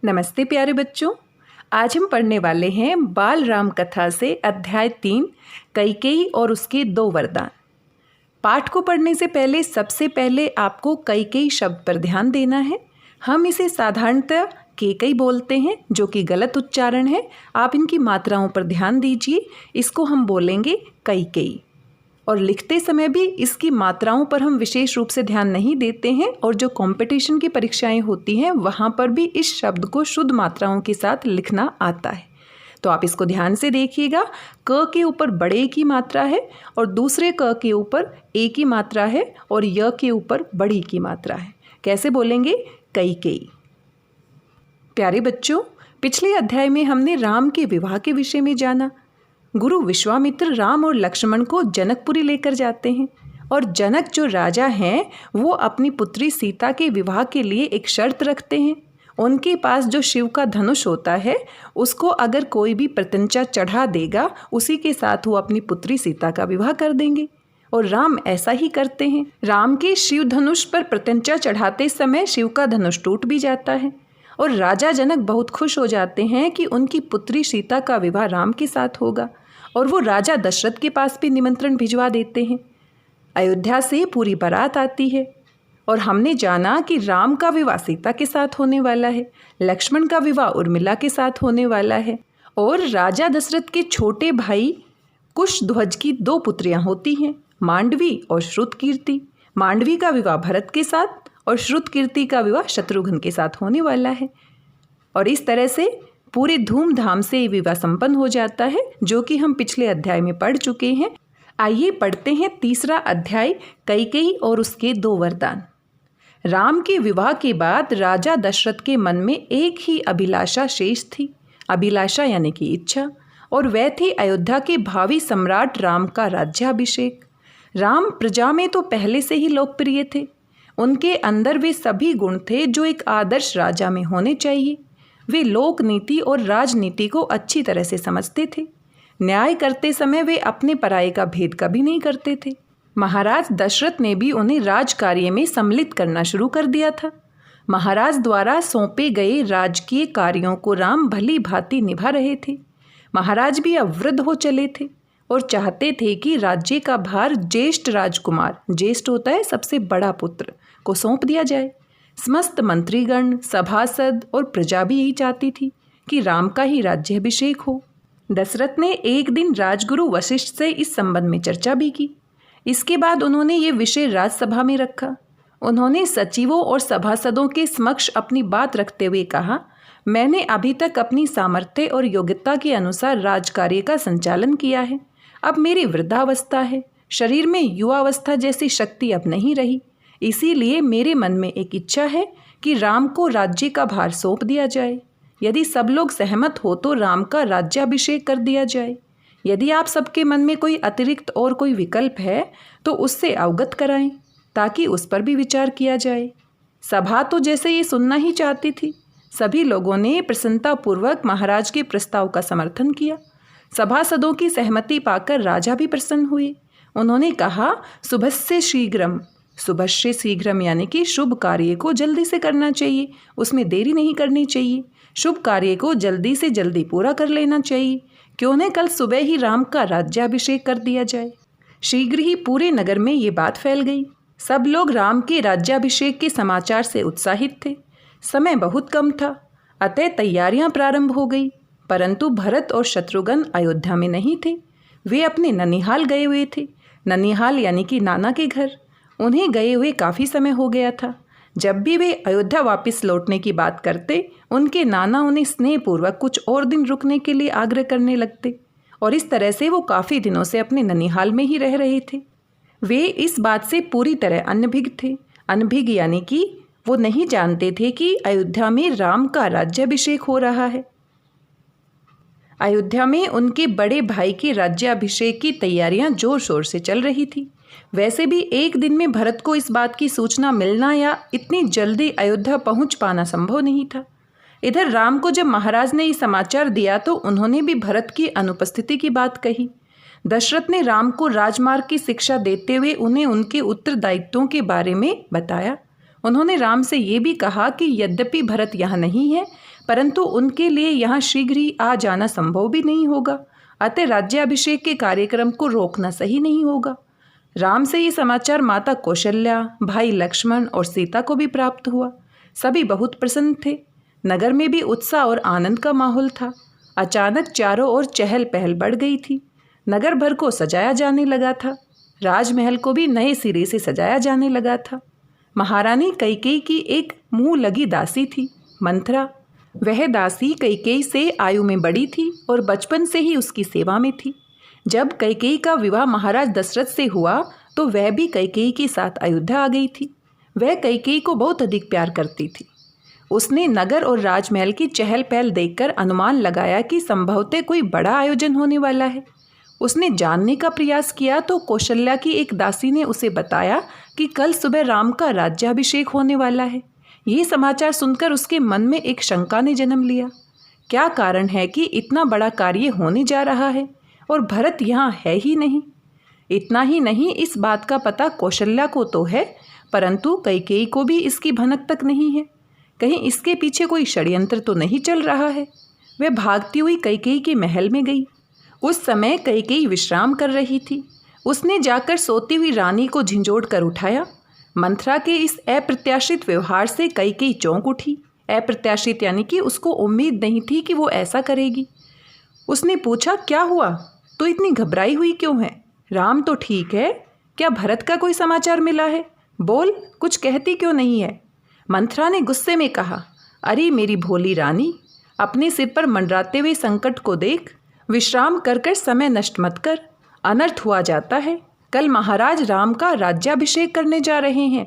नमस्ते प्यारे बच्चों। आज हम पढ़ने वाले हैं बाल राम कथा से अध्याय 3 कैकेयी और उसके 2 वरदान। पाठ को पढ़ने से पहले सबसे पहले आपको कैकेयी शब्द पर ध्यान देना है। हम इसे साधारणतः केकई बोलते हैं, जो कि गलत उच्चारण है। आप इनकी मात्राओं पर ध्यान दीजिए। इसको हम बोलेंगे कैकेयी। और लिखते समय भी इसकी मात्राओं पर हम विशेष रूप से ध्यान नहीं देते हैं, और जो कंपटीशन की परीक्षाएं होती हैं वहाँ पर भी इस शब्द को शुद्ध मात्राओं के साथ लिखना आता है। तो आप इसको ध्यान से देखिएगा। क के ऊपर बड़े की मात्रा है और दूसरे क के ऊपर ए की मात्रा है और य के ऊपर बड़ी की मात्रा है। कैसे बोलेंगे? कैकेयी। प्यारे बच्चों, पिछले अध्याय में हमने राम के विवाह के विषय में जाना। गुरु विश्वामित्र राम और लक्ष्मण को जनकपुरी लेकर जाते हैं, और जनक जो राजा हैं वो अपनी पुत्री सीता के विवाह के लिए एक शर्त रखते हैं। उनके पास जो शिव का धनुष होता है उसको अगर कोई भी प्रत्यंचा चढ़ा देगा, उसी के साथ वो अपनी पुत्री सीता का विवाह कर देंगे। और राम ऐसा ही करते हैं। राम के शिव धनुष पर प्रत्यंचा चढ़ाते समय शिव का धनुष टूट भी जाता है, और राजा जनक बहुत खुश हो जाते हैं कि उनकी पुत्री सीता का विवाह राम के साथ होगा। और वो राजा दशरथ के पास भी निमंत्रण भिजवा देते हैं। अयोध्या से पूरी बारात आती है, और हमने जाना कि राम का विवाह सीता के साथ होने वाला है, लक्ष्मण का विवाह उर्मिला के साथ होने वाला है, और राजा दशरथ के छोटे भाई कुशध्वज की 2 पुत्रियां होती हैं, मांडवी और श्रुतकीर्ति। मांडवी का विवाह भरत के साथ और श्रुतकीर्ति का विवाह शत्रुघ्न के साथ होने वाला है। और इस तरह से पूरे धूमधाम से विवाह संपन्न हो जाता है, जो कि हम पिछले अध्याय में पढ़ चुके हैं। आइए पढ़ते हैं तीसरा अध्याय, कैकेयी और उसके 2 वरदान। राम के विवाह के बाद राजा दशरथ के मन में एक ही अभिलाषा शेष थी। अभिलाषा यानी कि इच्छा, और वह थी अयोध्या के भावी सम्राट राम का राज्याभिषेक। राम प्रजा में तो पहले से ही लोकप्रिय थे। उनके अंदर वे सभी गुण थे जो एक आदर्श राजा में होने चाहिए। वे लोक नीति और राजनीति को अच्छी तरह से समझते थे। न्याय करते समय वे अपने पराये का भेद कभी नहीं करते थे। महाराज दशरथ ने भी उन्हें राज कार्य में सम्मिलित करना शुरू कर दिया था। महाराज द्वारा सौंपे गए राजकीय कार्यों को राम भली भांति निभा रहे थे। महाराज भी अब वृद्ध हो चले थे और चाहते थे कि राज्य का भार ज्येष्ठ राजकुमार, ज्येष्ठ होता है सबसे बड़ा पुत्र, को सौंप दिया जाए। समस्त मंत्रीगण, सभासद और प्रजा भी यही चाहती थी कि राम का ही राज्याभिषेक हो। दशरथ ने एक दिन राजगुरु वशिष्ठ से इस संबंध में चर्चा भी की। इसके बाद उन्होंने ये विषय राजसभा में रखा। उन्होंने सचिवों और सभासदों के समक्ष अपनी बात रखते हुए कहा, मैंने अभी तक अपनी सामर्थ्य और योग्यता के अनुसार राजकार्य का संचालन किया है। अब मेरी वृद्धावस्था है, शरीर में युवावस्था जैसी शक्ति अब नहीं रही। इसीलिए मेरे मन में एक इच्छा है कि राम को राज्य का भार सौंप दिया जाए। यदि सब लोग सहमत हो तो राम का राज्याभिषेक कर दिया जाए। यदि आप सबके मन में कोई अतिरिक्त और कोई विकल्प है तो उससे अवगत कराएं, ताकि उस पर भी विचार किया जाए। सभा तो जैसे ये सुनना ही चाहती थी। सभी लोगों ने प्रसन्नतापूर्वक महाराज के प्रस्ताव का समर्थन किया। सभासदों की सहमति पाकर राजा भी प्रसन्न हुए। उन्होंने कहा, शुभस्य शीघ्रम, शुभस्य शीघ्रम यानी कि शुभ कार्य को जल्दी से करना चाहिए, उसमें देरी नहीं करनी चाहिए। शुभ कार्य को जल्दी से जल्दी पूरा कर लेना चाहिए। क्यों न कल सुबह ही राम का राज्याभिषेक कर दिया जाए। शीघ्र ही पूरे नगर में ये बात फैल गई। सब लोग राम के राज्याभिषेक के समाचार से उत्साहित थे। समय बहुत कम था, अतः तैयारियां प्रारंभ हो गई। परंतु भरत और शत्रुघ्न अयोध्या में नहीं थे। वे अपने ननिहाल गए हुए थे। ननिहाल यानी कि नाना के घर। उन्हें गए हुए काफ़ी समय हो गया था। जब भी वे अयोध्या वापस लौटने की बात करते, उनके नाना उन्हें स्नेहपूर्वक कुछ और दिन रुकने के लिए आग्रह करने लगते, और इस तरह से वो काफ़ी दिनों से अपने ननिहाल में ही रह रहे थे। वे इस बात से पूरी तरह अनभिज्ञ थे। अनभिज्ञ यानी कि वो नहीं जानते थे कि अयोध्या में राम का राज्याभिषेक हो रहा है। अयोध्या में उनके बड़े भाई के राज्याभिषेक की तैयारियां जोर शोर से चल रही थी। वैसे भी एक दिन में भरत को इस बात की सूचना मिलना या इतनी जल्दी अयोध्या पहुंच पाना संभव नहीं था। इधर राम को जब महाराज ने ये समाचार दिया तो उन्होंने भी भरत की अनुपस्थिति की बात कही। दशरथ ने राम को राजमार्ग की शिक्षा देते हुए उन्हें उनके उत्तरदायित्वों के बारे में बताया। उन्होंने राम से ये भी कहा कि यद्यपि भरत यहाँ नहीं है, परंतु उनके लिए यहाँ शीघ्र ही आ जाना संभव भी नहीं होगा, अतः राज्याभिषेक के कार्यक्रम को रोकना सही नहीं होगा। राम से ये समाचार माता कौशल्या, भाई लक्ष्मण और सीता को भी प्राप्त हुआ। सभी बहुत प्रसन्न थे। नगर में भी उत्साह और आनंद का माहौल था। अचानक चारों ओर चहल पहल बढ़ गई थी। नगर भर को सजाया जाने लगा था। राजमहल को भी नए सिरे से सजाया जाने लगा था। महारानी कैकेयी की एक मुंह लगी दासी थी, मंथरा। वह दासी कैकेयी से आयु में बड़ी थी और बचपन से ही उसकी सेवा में थी। जब कैकेयी का विवाह महाराज दशरथ से हुआ तो वह भी कैकेयी के साथ अयोध्या आ गई थी। वह कैकेयी को बहुत अधिक प्यार करती थी। उसने नगर और राजमहल की चहल पहल देखकर अनुमान लगाया कि संभवतः कोई बड़ा आयोजन होने वाला है। उसने जानने का प्रयास किया तो कौशल्या की एक दासी ने उसे बताया कि कल सुबह राम का राज्याभिषेक होने वाला है। ये समाचार सुनकर उसके मन में एक शंका ने जन्म लिया। क्या कारण है कि इतना बड़ा कार्य होने जा रहा है और भरत यहाँ है ही नहीं? इतना ही नहीं, इस बात का पता कौशल्या को तो है, परंतु कैकेयी को भी इसकी भनक तक नहीं है। कहीं इसके पीछे कोई षड्यंत्र तो नहीं चल रहा है। वह भागती हुई कैकेयी के महल में गई। उस समय कैकेयी विश्राम कर रही थी। उसने जाकर सोती हुई रानी को झिंझोड़ कर उठाया। मंथरा के इस अप्रत्याशित व्यवहार से कैकेयी चौंक उठी। अप्रत्याशित यानी कि उसको उम्मीद नहीं थी कि वो ऐसा करेगी। उसने पूछा, क्या हुआ? तो इतनी घबराई हुई क्यों है? राम तो ठीक है, क्या भरत का कोई समाचार मिला है? बोल, कुछ कहती क्यों नहीं है? मंथरा ने गुस्से में कहा, अरे मेरी भोली रानी, अपने सिर पर मंडराते हुए संकट को देख। विश्राम कर कर समय नष्ट मत कर, अनर्थ हुआ जाता है। कल महाराज राम का राज्याभिषेक करने जा रहे हैं।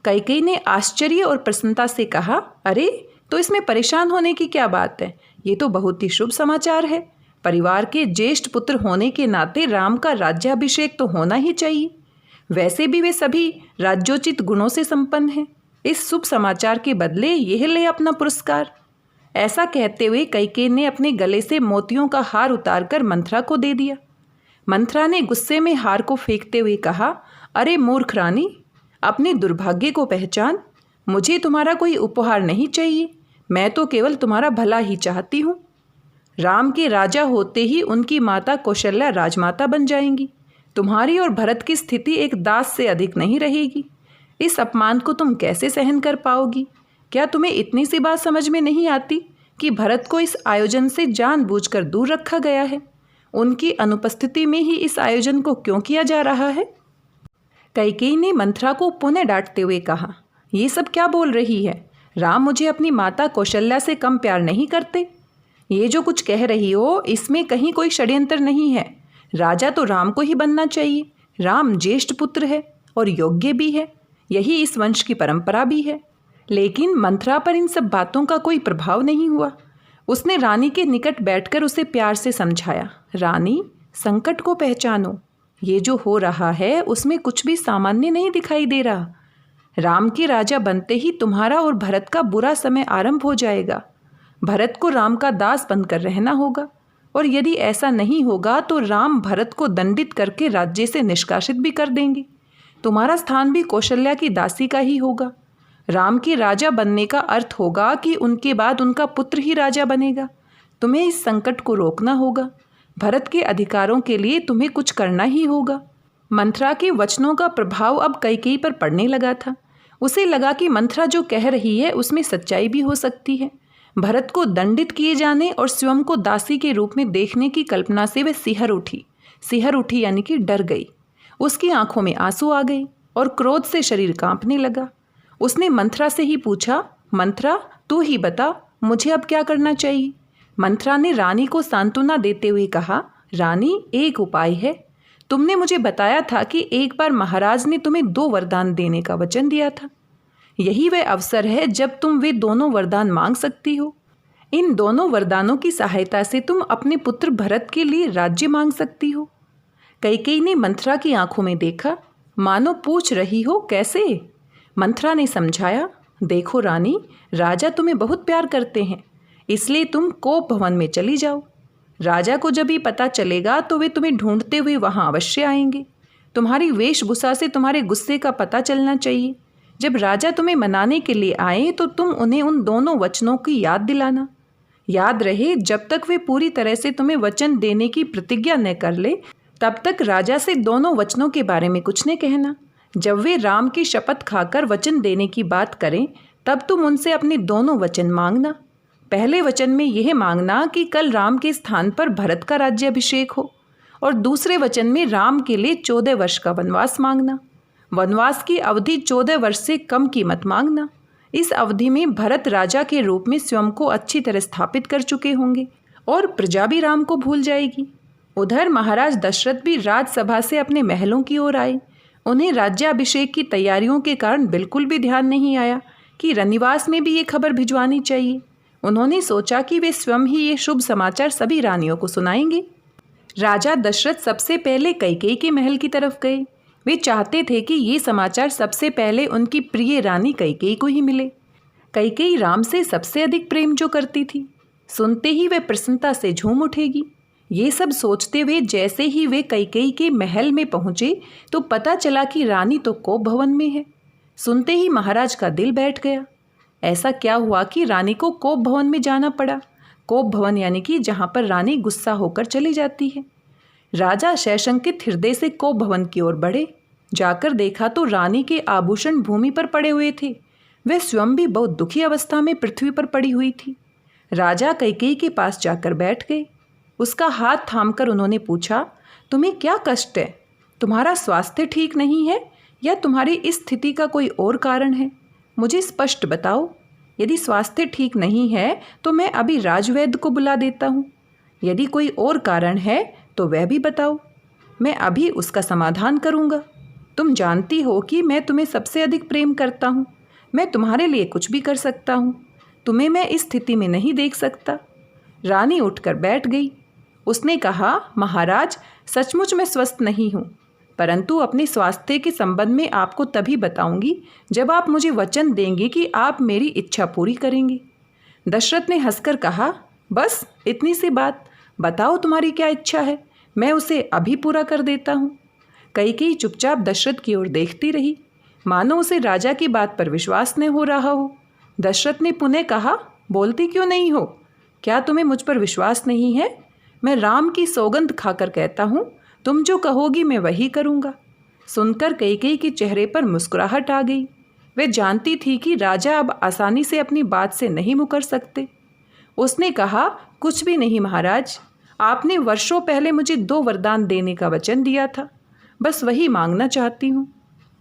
कैकेयी ने आश्चर्य और प्रसन्नता से कहा, अरे तो इसमें परेशान होने की क्या बात है? ये तो बहुत ही शुभ समाचार है। परिवार के ज्येष्ठ पुत्र होने के नाते राम का राज्याभिषेक तो होना ही चाहिए। वैसे भी वे सभी राज्योचित गुणों से संपन्न हैं। इस शुभ समाचार के बदले यह ले अपना पुरस्कार। ऐसा कहते हुए कैकेयी ने अपने गले से मोतियों का हार उतारकर मंथरा को दे दिया। मंथरा ने गुस्से में हार को फेंकते हुए कहा, अरे मूर्ख रानी, अपने दुर्भाग्य को पहचान। मुझे तुम्हारा कोई उपहार नहीं चाहिए, मैं तो केवल तुम्हारा भला ही चाहती हूँ। राम के राजा होते ही उनकी माता कौशल्या राजमाता बन जाएंगी। तुम्हारी और भरत की स्थिति एक दास से अधिक नहीं रहेगी। इस अपमान को तुम कैसे सहन कर पाओगी? क्या तुम्हें इतनी सी बात समझ में नहीं आती कि भरत को इस आयोजन से जानबूझकर दूर रखा गया है? उनकी अनुपस्थिति में ही इस आयोजन को क्यों किया जा रहा है? कैकेयी ने मंथरा को पुनः डांटते हुए कहा, ये सब क्या बोल रही है? राम मुझे अपनी माता कौशल्या से कम प्यार नहीं करते। ये जो कुछ कह रही हो, इसमें कहीं कोई षड्यंत्र नहीं है। राजा तो राम को ही बनना चाहिए। राम ज्येष्ठ पुत्र है और योग्य भी है। यही इस वंश की परंपरा भी है। लेकिन मंथरा पर इन सब बातों का कोई प्रभाव नहीं हुआ। उसने रानी के निकट बैठकर उसे प्यार से समझाया, रानी, संकट को पहचानो। ये जो हो रहा है उसमें कुछ भी सामान्य नहीं दिखाई दे रहा। राम के राजा बनते ही तुम्हारा और भरत का बुरा समय आरंभ हो जाएगा। भरत को राम का दास बनकर रहना होगा, और यदि ऐसा नहीं होगा तो राम भरत को दंडित करके राज्य से निष्कासित भी कर देंगे। तुम्हारा स्थान भी कौशल्या की दासी का ही होगा। राम के राजा बनने का अर्थ होगा कि उनके बाद उनका पुत्र ही राजा बनेगा। तुम्हें इस संकट को रोकना होगा। भरत के अधिकारों के लिए तुम्हें कुछ करना ही होगा। मंथरा के वचनों का प्रभाव अब कैकेयी पर पड़ने लगा था। उसे लगा कि मंथरा जो कह रही है उसमें सच्चाई भी हो सकती है। भरत को दंडित किए जाने और स्वयं को दासी के रूप में देखने की कल्पना से वह सिहर उठी यानी कि डर गई। उसकी आंखों में आंसू आ गए और क्रोध से शरीर कांपने लगा। उसने मंथरा से ही पूछा, मंथरा, तू ही बता, मुझे अब क्या करना चाहिए? मंथरा ने रानी को सांत्वना देते हुए कहा, रानी, एक उपाय है। तुमने मुझे बताया था कि एक बार महाराज ने तुम्हें 2 वरदान देने का वचन दिया था। यही वह अवसर है जब तुम वे दोनों वरदान मांग सकती हो। इन दोनों वरदानों की सहायता से तुम अपने पुत्र भरत के लिए राज्य मांग सकती हो। कैकेयी ने मंथरा की आंखों में देखा, मानो पूछ रही हो, कैसे? मंथरा ने समझाया, देखो रानी, राजा तुम्हें बहुत प्यार करते हैं, इसलिए तुम कोप भवन में चली जाओ। राजा को जब ये पता चलेगा तो वे तुम्हें ढूंढते हुए वहाँ अवश्य आएंगे। तुम्हारी वेशभूषा से तुम्हारे गुस्से का पता चलना चाहिए। जब राजा तुम्हें मनाने के लिए आए तो तुम उन्हें उन दोनों वचनों की याद दिलाना। याद रहे, जब तक वे पूरी तरह से तुम्हें वचन देने की प्रतिज्ञा न कर ले तब तक राजा से दोनों वचनों के बारे में कुछ न कहना। जब वे राम की शपथ खाकर वचन देने की बात करें तब तुम उनसे अपने दोनों वचन मांगना। पहले वचन में यह मांगना कि कल राम के स्थान पर भरत का राज्याभिषेक हो, और दूसरे वचन में राम के लिए 14 वर्ष का वनवास मांगना। वनवास की अवधि 14 वर्ष से कम की मत मांगना। इस अवधि में भरत राजा के रूप में स्वयं को अच्छी तरह स्थापित कर चुके होंगे और प्रजा भी राम को भूल जाएगी। उधर महाराज दशरथ भी राजसभा से अपने महलों की ओर आए। उन्हें राज्याभिषेक की तैयारियों के कारण बिल्कुल भी ध्यान नहीं आया कि रनिवास में भी ये खबर भिजवानी चाहिए। उन्होंने सोचा कि वे स्वयं ही ये शुभ समाचार सभी रानियों को सुनाएंगे। राजा दशरथ सबसे पहले कैकेयी के महल की तरफ गए। वे चाहते थे कि ये समाचार सबसे पहले उनकी प्रिय रानी कैकेयी को ही मिले। कैकेयी राम से सबसे अधिक प्रेम जो करती थी, सुनते ही वे प्रसन्नता से झूम उठेगी। ये सब सोचते हुए जैसे ही वे कैकेयी के महल में पहुँचे तो पता चला कि रानी तो कोप भवन में है। सुनते ही महाराज का दिल बैठ गया। ऐसा क्या हुआ कि रानी को कोप भवन में जाना पड़ा? कोप भवन यानी कि जहाँ पर रानी गुस्सा होकर चली जाती है। राजा सशंकित हृदय से कोप भवन की ओर बढ़े। जाकर देखा तो रानी के आभूषण भूमि पर पड़े हुए थे। वह स्वयं भी बहुत दुखी अवस्था में पृथ्वी पर पड़ी हुई थी। राजा कैकेयी के पास जाकर बैठ गए। उसका हाथ थामकर उन्होंने पूछा, तुम्हें क्या कष्ट है? तुम्हारा स्वास्थ्य ठीक नहीं है या तुम्हारी इस स्थिति का कोई और कारण है? मुझे स्पष्ट बताओ। यदि स्वास्थ्य ठीक नहीं है तो मैं अभी राजवैद्य को बुला देता हूँ। यदि कोई और कारण है तो वह भी बताओ, मैं अभी उसका समाधान करूँगा। तुम जानती हो कि मैं तुम्हें सबसे अधिक प्रेम करता हूँ। मैं तुम्हारे लिए कुछ भी कर सकता हूँ। तुम्हें मैं इस स्थिति में नहीं देख सकता। रानी उठकर बैठ गई। उसने कहा, महाराज, सचमुच मैं स्वस्थ नहीं हूँ, परंतु अपने स्वास्थ्य के संबंध में आपको तभी बताऊंगी जब आप मुझे वचन देंगे कि आप मेरी इच्छा पूरी करेंगे। दशरथ ने हंसकर कहा, बस इतनी सी बात, बताओ तुम्हारी क्या इच्छा है, मैं उसे अभी पूरा कर देता हूँ। कैकेयी चुपचाप दशरथ की ओर देखती रही, मानो उसे राजा की बात पर विश्वास न हो रहा हो। दशरथ ने पुनः कहा, बोलती क्यों नहीं हो? क्या तुम्हें मुझ पर विश्वास नहीं है? मैं राम की सौगंध खाकर कहता हूँ, तुम जो कहोगी मैं वही करूँगा। सुनकर कैकेयी के चेहरे पर मुस्कुराहट आ गई। वे जानती थी कि राजा अब आसानी से अपनी बात से नहीं मुकर सकते। उसने कहा, कुछ भी नहीं महाराज, आपने वर्षों पहले मुझे 2 वरदान देने का वचन दिया था, बस वही मांगना चाहती हूँ।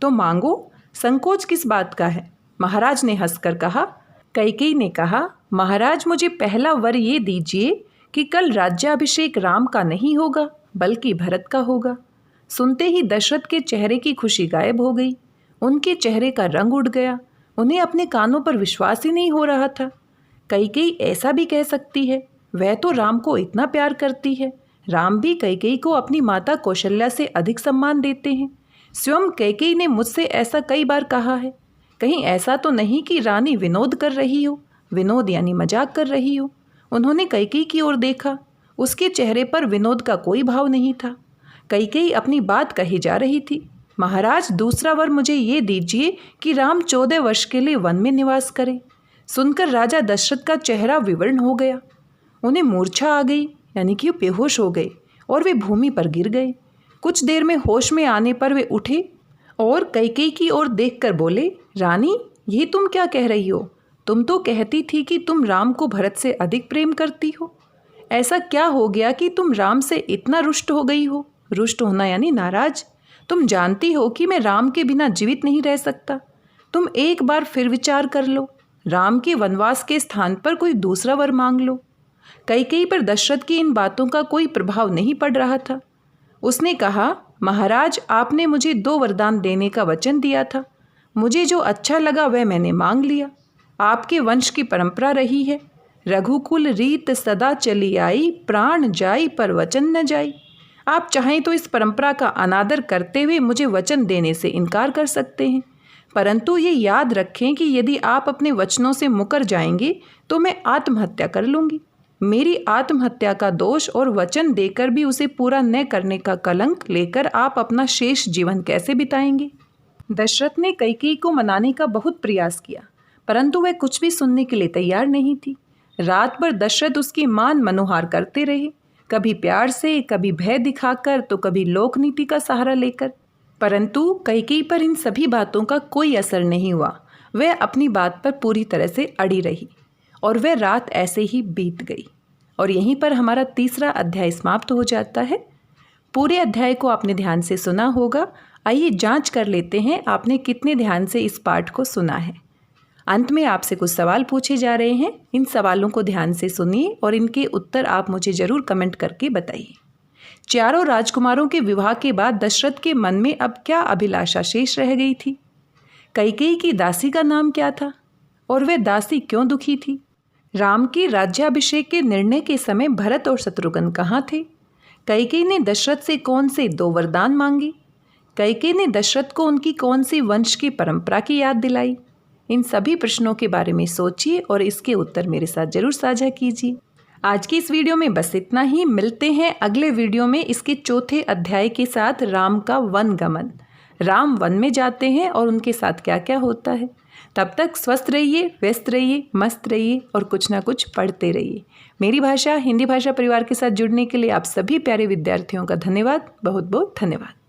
तो मांगो, संकोच किस बात का है? महाराज ने हंसकर कहा। कैकेयी ने कहा, महाराज, मुझे पहला वर ये दीजिए कि कल राज्याभिषेक राम का नहीं होगा बल्कि भरत का होगा। सुनते ही दशरथ के चेहरे की खुशी गायब हो गई। उनके चेहरे का रंग उड़ गया। उन्हें अपने कानों पर विश्वास ही नहीं हो रहा था। कैकेयी ऐसा भी कह सकती है? वह तो राम को इतना प्यार करती है। राम भी कैकेयी को अपनी माता कौशल्या से अधिक सम्मान देते हैं। स्वयं कैकेयी ने मुझसे ऐसा कई बार कहा है। कहीं ऐसा तो नहीं कि रानी विनोद कर रही हो? विनोद यानी मजाक कर रही हो? उन्होंने कैकेयी की ओर देखा। उसके चेहरे पर विनोद का कोई भाव नहीं था। कैकेयी अपनी बात कही जा रही थी। महाराज, दूसरा वर मुझे ये दीजिए कि राम 14 वर्ष के लिए वन में निवास करें। सुनकर राजा दशरथ का चेहरा विवर्ण हो गया। उन्हें मूर्छा आ गई, यानी कि वो बेहोश हो गए और वे भूमि पर गिर गए। कुछ देर में होश में आने पर वे उठे और कैकेयी की ओर देखकर बोले, रानी, ये तुम क्या कह रही हो? तुम तो कहती थी कि तुम राम को भरत से अधिक प्रेम करती हो। ऐसा क्या हो गया कि तुम राम से इतना रुष्ट हो गई हो? रुष्ट होना यानी नाराज। तुम जानती हो कि मैं राम के बिना जीवित नहीं रह सकता। तुम एक बार फिर विचार कर लो। राम के वनवास के स्थान पर कोई दूसरा वर मांग लो। कैकेयी पर दशरथ की इन बातों का कोई प्रभाव नहीं पड़ रहा था। उसने कहा, महाराज, आपने मुझे 2 वरदान देने का वचन दिया था। मुझे जो अच्छा लगा वह मैंने मांग लिया। आपके वंश की परंपरा रही है, रघुकुल रीत सदा चली आई, प्राण जाई पर वचन न जाई। आप चाहें तो इस परंपरा का अनादर करते हुए मुझे वचन देने से इनकार कर सकते हैं, परंतु ये याद रखें कि यदि आप अपने वचनों से मुकर जाएंगे तो मैं आत्महत्या कर लूँगी। मेरी आत्महत्या का दोष और वचन देकर भी उसे पूरा न करने का कलंक लेकर आप अपना शेष जीवन कैसे बिताएंगे? दशरथ ने कैकेयी को मनाने का बहुत प्रयास किया, परंतु वह कुछ भी सुनने के लिए तैयार नहीं थी। रात भर दशरथ उसकी मान मनोहार करते रहे, कभी प्यार से, कभी भय दिखाकर, तो कभी लोकनीति का सहारा लेकर। परंतु कैकेयी पर इन सभी बातों का कोई असर नहीं हुआ। वह अपनी बात पर पूरी तरह से अड़ी रही और वह रात ऐसे ही बीत गई। और यहीं पर हमारा तीसरा अध्याय समाप्त हो जाता है। पूरे अध्याय को आपने ध्यान से सुना होगा। आइए जांच कर लेते हैं आपने कितने ध्यान से इस पाठ को सुना है। अंत में आपसे कुछ सवाल पूछे जा रहे हैं। इन सवालों को ध्यान से सुनिए और इनके उत्तर आप मुझे ज़रूर कमेंट करके बताइए। चारों राजकुमारों के विवाह के बाद दशरथ के मन में अब क्या अभिलाषा शेष रह गई थी? कैकेयी की दासी का नाम क्या था और वह दासी क्यों दुखी थी? राम के राज्याभिषेक के निर्णय के समय भरत और शत्रुघ्न कहाँ थे? कैकेयी ने दशरथ से कौन से 2 वरदान मांगे? कैकेयी ने दशरथ को उनकी कौन सी वंश की परंपरा की याद दिलाई? इन सभी प्रश्नों के बारे में सोचिए और इसके उत्तर मेरे साथ जरूर साझा कीजिए। आज की इस वीडियो में बस इतना ही। मिलते हैं अगले वीडियो में इसके चौथे अध्याय के साथ, राम का वनगमन। राम वन में जाते हैं और उनके साथ क्या क्या होता है। तब तक स्वस्थ रहिए, व्यस्त रहिए, मस्त रहिए और कुछ ना कुछ पढ़ते रहिए। मेरी भाषा हिंदी भाषा परिवार के साथ जुड़ने के लिए आप सभी प्यारे विद्यार्थियों का धन्यवाद, बहुत बहुत धन्यवाद।